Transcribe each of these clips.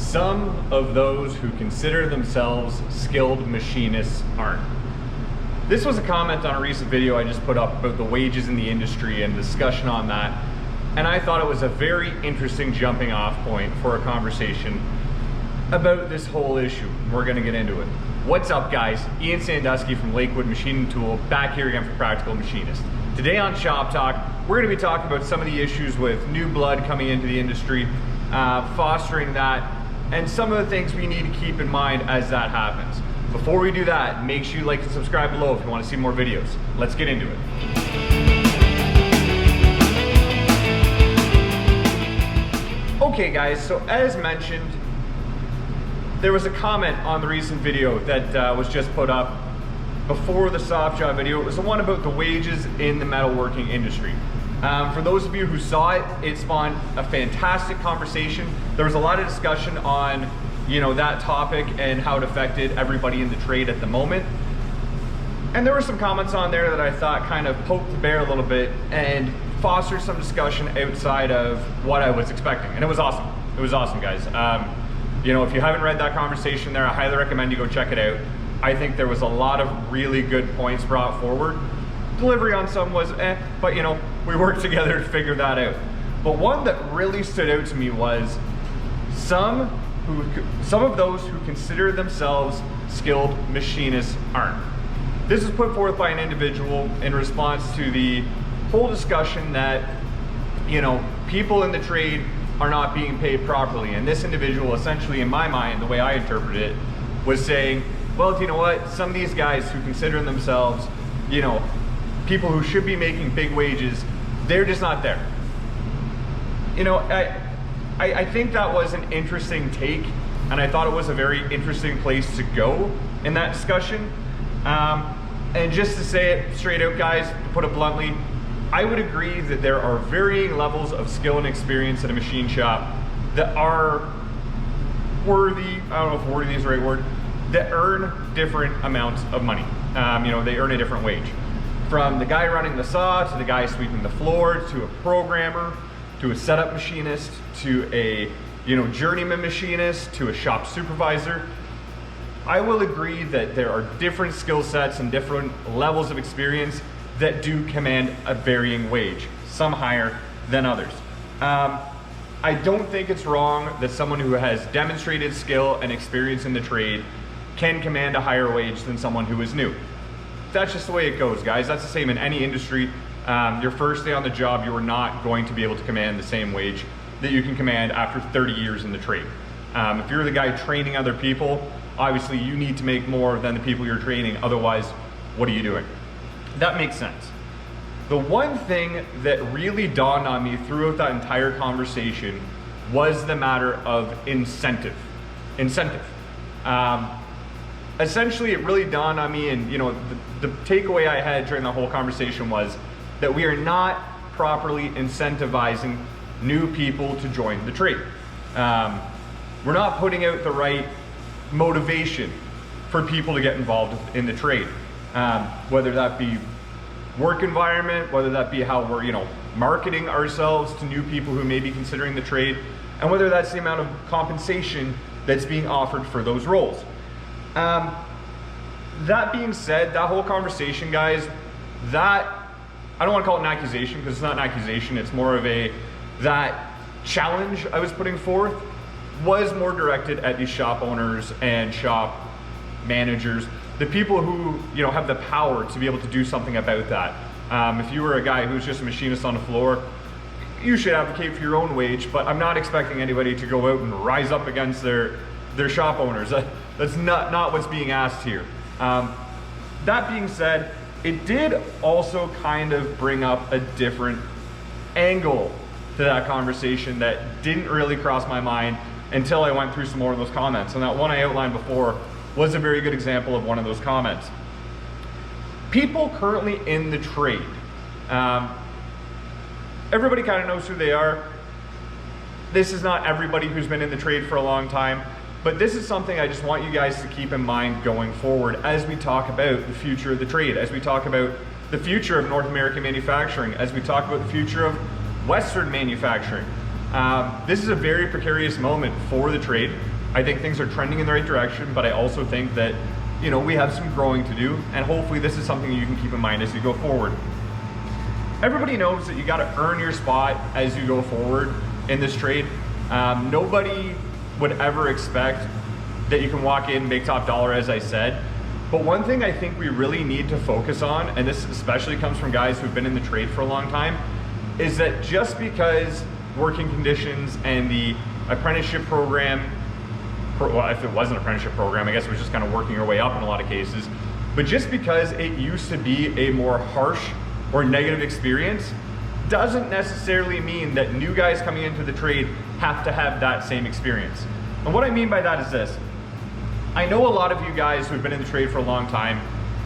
Some of those who consider themselves skilled machinists aren't. This was a comment on a recent video I just put up about the wages in the industry and discussion on that, and I thought it was a very interesting jumping off point for a conversation about this whole issue. We're gonna get into it. What's up, guys? Ian Sandusky from Lakewood Machine & Tool, back here again for Practical Machinist. Today on Shop Talk, we're gonna be talking about some of the issues with new blood coming into the industry, fostering that, and some of the things we need to keep in mind as that happens. Before we do that, make sure you like and subscribe below if you want to see more videos. Let's get into it. Okay guys, so as mentioned, there was a comment on the recent video that was just put up before the soft job video. It was the one about the wages in the metalworking industry. For those of you who saw it, it spawned a fantastic conversation. There was a lot of discussion on that topic and how it affected everybody in the trade at the moment. And there were some comments on there that I thought kind of poked the bear a little bit and fostered some discussion outside of what I was expecting. And it was awesome. It was awesome, guys. If you haven't read that conversation there, I highly recommend you go check it out. I think there was a lot of really good points brought forward. Delivery on some was but we worked together to figure that out. But one that really stood out to me was some of those who consider themselves skilled machinists aren't. This was put forth by an individual in response to the whole discussion that people in the trade are not being paid properly. And this individual, essentially, in my mind, the way I interpret it, was saying, well, do you know what? Some of these guys who consider themselves, people who should be making big wages, they're just not there. I think that was an interesting take, and I thought it was a very interesting place to go in that discussion. And just to say it straight out, guys, to put it bluntly, I would agree that there are varying levels of skill and experience in a machine shop that are worthy, I don't know if worthy is the right word, that earn different amounts of money. They earn a different wage. From the guy running the saw, to the guy sweeping the floor, to a programmer, to a setup machinist, to a journeyman machinist, to a shop supervisor. I will agree that there are different skill sets and different levels of experience that do command a varying wage, some higher than others. I don't think it's wrong that someone who has demonstrated skill and experience in the trade can command a higher wage than someone who is new. That's just the way it goes, guys. That's the same in any industry. Your first day on the job, you are not going to be able to command the same wage that you can command after 30 years in the trade. If you're the guy training other people, obviously you need to make more than the people you're training. Otherwise, what are you doing? That makes sense. The one thing that really dawned on me throughout that entire conversation was the matter of incentive. Essentially, it really dawned on me, and the takeaway I had during the whole conversation was that we are not properly incentivizing new people to join the trade. We're not putting out the right motivation for people to get involved in the trade, whether that be work environment, whether that be how we're marketing ourselves to new people who may be considering the trade, and whether that's the amount of compensation that's being offered for those roles. That being said, that whole conversation, guys, I don't want to call it an accusation, because it's not an accusation, it's more of that challenge I was putting forth was more directed at these shop owners and shop managers, the people who have the power to be able to do something about that. If you were a guy who's just a machinist on the floor, you should advocate for your own wage, but I'm not expecting anybody to go out and rise up against their shop owners. That's not what's being asked here. That being said, it did also kind of bring up a different angle to that conversation that didn't really cross my mind until I went through some more of those comments. And that one I outlined before was a very good example of one of those comments. People currently in the trade, everybody kind of knows who they are. This is not everybody who's been in the trade for a long time, but this is something I just want you guys to keep in mind going forward as we talk about the future of the trade, as we talk about the future of North American manufacturing, as we talk about the future of Western manufacturing. This is a very precarious moment for the trade. I think things are trending in the right direction, but I also think that, you know, we have some growing to do, and hopefully this is something you can keep in mind as you go forward. Everybody knows that you got to earn your spot as you go forward in this trade. Nobody would ever expect that you can walk in, make top dollar, as I said. But one thing I think we really need to focus on, and this especially comes from guys who've been in the trade for a long time, is that just because working conditions and the apprenticeship program, well, if it was an apprenticeship program, I guess it was just kind of working your way up in a lot of cases, but just because it used to be a more harsh or negative experience doesn't necessarily mean that new guys coming into the trade have to have that same experience. And what I mean by that is this. I know a lot of you guys who've been in the trade for a long time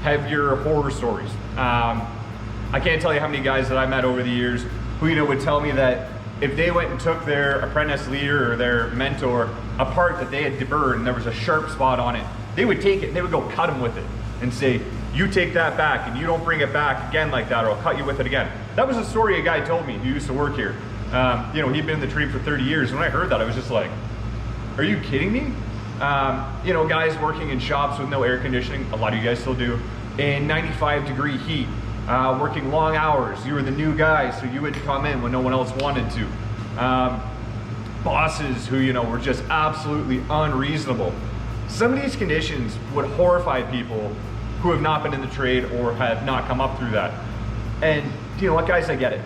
have your horror stories. I can't tell you how many guys that I met over the years who, you know, would tell me that if they went and took their apprentice leader or their mentor a part that they had deburred and there was a sharp spot on it, they would take it and they would go cut them with it and say, you take that back and you don't bring it back again like that, or I'll cut you with it again. That was a story a guy told me who used to work here. You know, he'd been in the trade for 30 years. When I heard that, I was just like, are you kidding me? You know, guys working in shops with no air conditioning, a lot of you guys still do, in 95-degree heat, working long hours. You were the new guy, so you would come in when no one else wanted to. Bosses who, you know, were just absolutely unreasonable. Some of these conditions would horrify people who have not been in the trade or have not come up through that. And you know what, guys, I get it.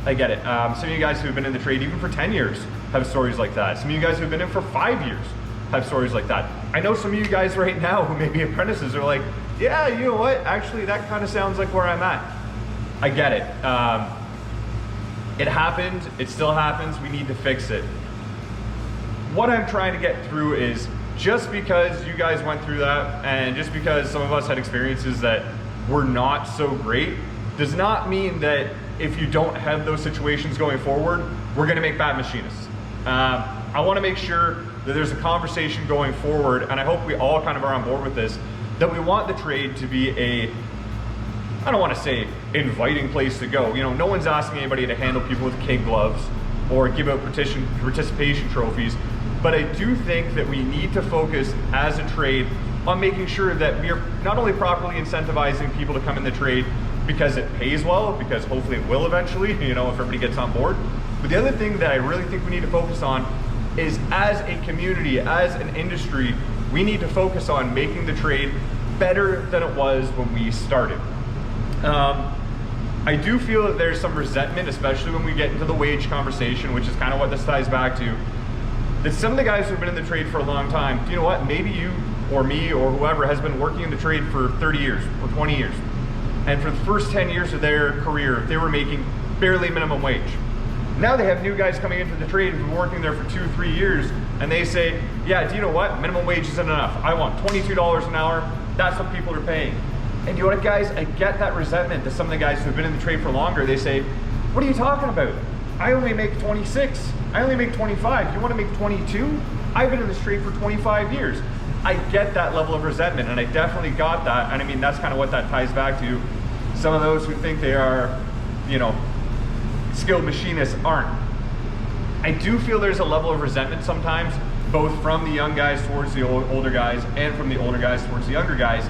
I get it. Some of you guys who have been in the trade even for 10 years have stories like that. Some of you guys who have been in for 5 years have stories like that. I know some of you guys right now who may be apprentices are like, yeah, you know what, actually that kind of sounds like where I'm at. I get it. It happened, it still happens, we need to fix it. What I'm trying to get through is, just because you guys went through that and just because some of us had experiences that were not so great, does not mean that if you don't have those situations going forward, we're gonna make bad machinists. I wanna make sure that there's a conversation going forward, and I hope we all kind of are on board with this, that we want the trade to be a, I don't wanna say inviting place to go. You know, no one's asking anybody to handle people with kid gloves or give out participation trophies, but I do think that we need to focus as a trade on making sure that we are not only properly incentivizing people to come in the trade because it pays well, because hopefully it will eventually, you know, if everybody gets on board. But the other thing that I really think we need to focus on is, as a community, as an industry, we need to focus on making the trade better than it was when we started. I do feel that there's some resentment, especially when we get into the wage conversation, which is kind of what this ties back to, that some of the guys who've been in the trade for a long time, you know what, maybe you or me or whoever has been working in the trade for 30 years or 20 years. And for the first 10 years of their career, they were making barely minimum wage. Now they have new guys coming into the trade who've been working there for 2-3 years, and they say, yeah, do you know what, minimum wage isn't enough. I want $22 an hour, that's what people are paying. And you know what, guys, I get that resentment that some of the guys who've been in the trade for longer, they say, what are you talking about? I only make 26, I only make 25, you wanna make 22? I've been in this trade for 25 years. I get that level of resentment, and I definitely got that, and I mean, that's kind of what that ties back to. Some of those who think they are, you know, skilled machinists aren't. I do feel there's a level of resentment sometimes, both from the young guys towards the older guys and from the older guys towards the younger guys.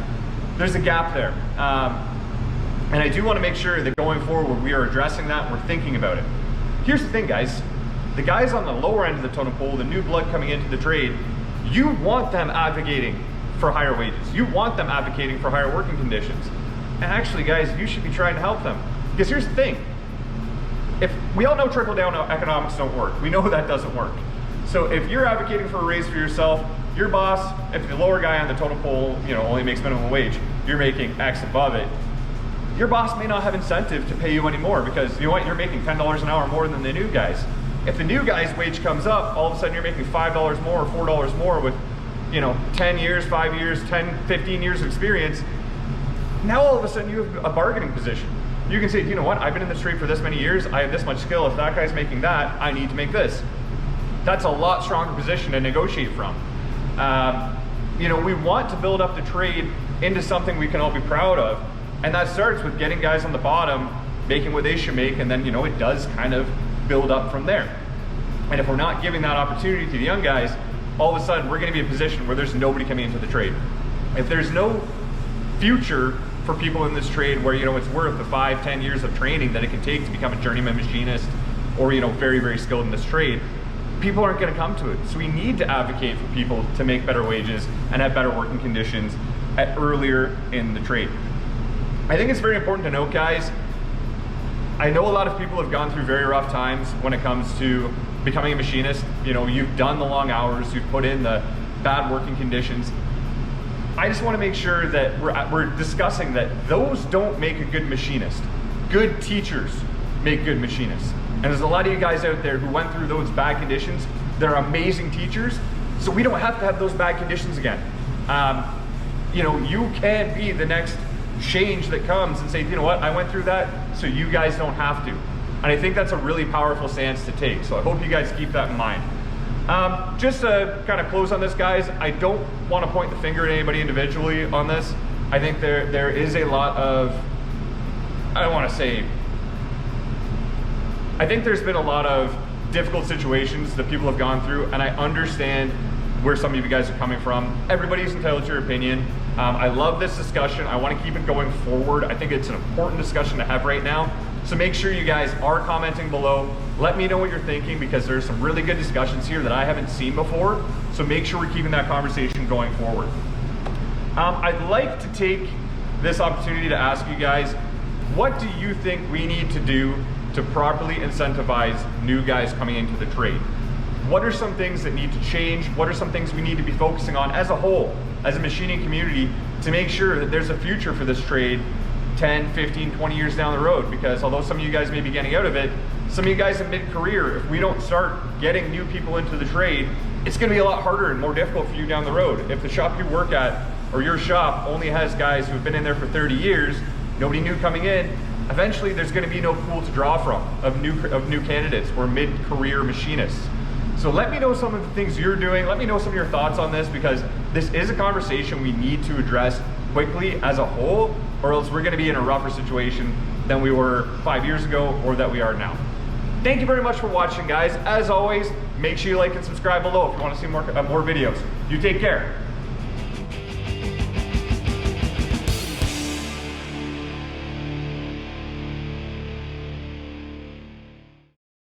There's a gap there. And I do want to make sure that going forward we are addressing that, we're thinking about it. Here's the thing, guys. The guys on the lower end of the totem pole, the new blood coming into the trade, you want them advocating for higher wages. You want them advocating for higher working conditions. And actually, guys, you should be trying to help them. Because here's the thing. If we all know trickle-down economics don't work. We know that doesn't work. So if you're advocating for a raise for yourself, your boss, if the lower guy on the totem pole, you know, only makes minimum wage, you're making X above it, your boss may not have incentive to pay you anymore, because you know what, you're making $10 an hour more than the new guys. If the new guy's wage comes up, all of a sudden you're making $5 more or $4 more with, you know, 10 years, 5 years, 10, 15 years of experience. Now all of a sudden you have a bargaining position. You can say, you know what, I've been in this trade for this many years, I have this much skill, if that guy's making that, I need to make this. That's a lot stronger position to negotiate from. You know, we want to build up the trade into something we can all be proud of, and that starts with getting guys on the bottom making what they should make, and then, you know, it does kind of build up from there. And if we're not giving that opportunity to the young guys, all of a sudden we're going to be in a position where there's nobody coming into the trade. If there's no future for people in this trade where, you know, it's worth the 5-10 years of training that it can take to become a journeyman machinist or, you know, very, very skilled in this trade, people aren't going to come to it. So we need to advocate for people to make better wages and have better working conditions earlier in the trade. I think it's very important to note, guys, I know a lot of people have gone through very rough times when it comes to becoming a machinist. You know, you've done the long hours, you've put in the bad working conditions. I just want to make sure that we're discussing that those don't make a good machinist. Good teachers make good machinists. And there's a lot of you guys out there who went through those bad conditions. They're amazing teachers, so we don't have to have those bad conditions again. You know, you can be the next change that comes and say, you know what, I went through that, so you guys don't have to. And I think that's a really powerful stance to take. So I hope you guys keep that in mind. Just to kind of close on this, guys, I don't want to point the finger at anybody individually on this. I think there is a lot of, I don't want to say, I think there's been a lot of difficult situations that people have gone through, and I understand where some of you guys are coming from. Everybody's entitled to your opinion. I love this discussion. I want to keep it going forward. I think it's an important discussion to have right now. So make sure you guys are commenting below. Let me know what you're thinking, because there's some really good discussions here that I haven't seen before. So make sure we're keeping that conversation going forward. I'd like to take this opportunity to ask you guys, what do you think we need to do to properly incentivize new guys coming into the trade? What are some things that need to change? What are some things we need to be focusing on as a whole, as a machining community, to make sure that there's a future for this trade 10, 15, 20 years down the road? Because although some of you guys may be getting out of it, some of you guys in mid-career, if we don't start getting new people into the trade, it's gonna be a lot harder and more difficult for you down the road. If the shop you work at, or your shop, only has guys who've been in there for 30 years, nobody new coming in, eventually there's gonna be no pool to draw from of new candidates or mid-career machinists. So let me know some of the things you're doing. Let me know some of your thoughts on this, because this is a conversation we need to address quickly as a whole, or else we're gonna be in a rougher situation than we were 5 years ago or that we are now. Thank you very much for watching, guys. As always, make sure you like and subscribe below if you want to see more videos. You take care.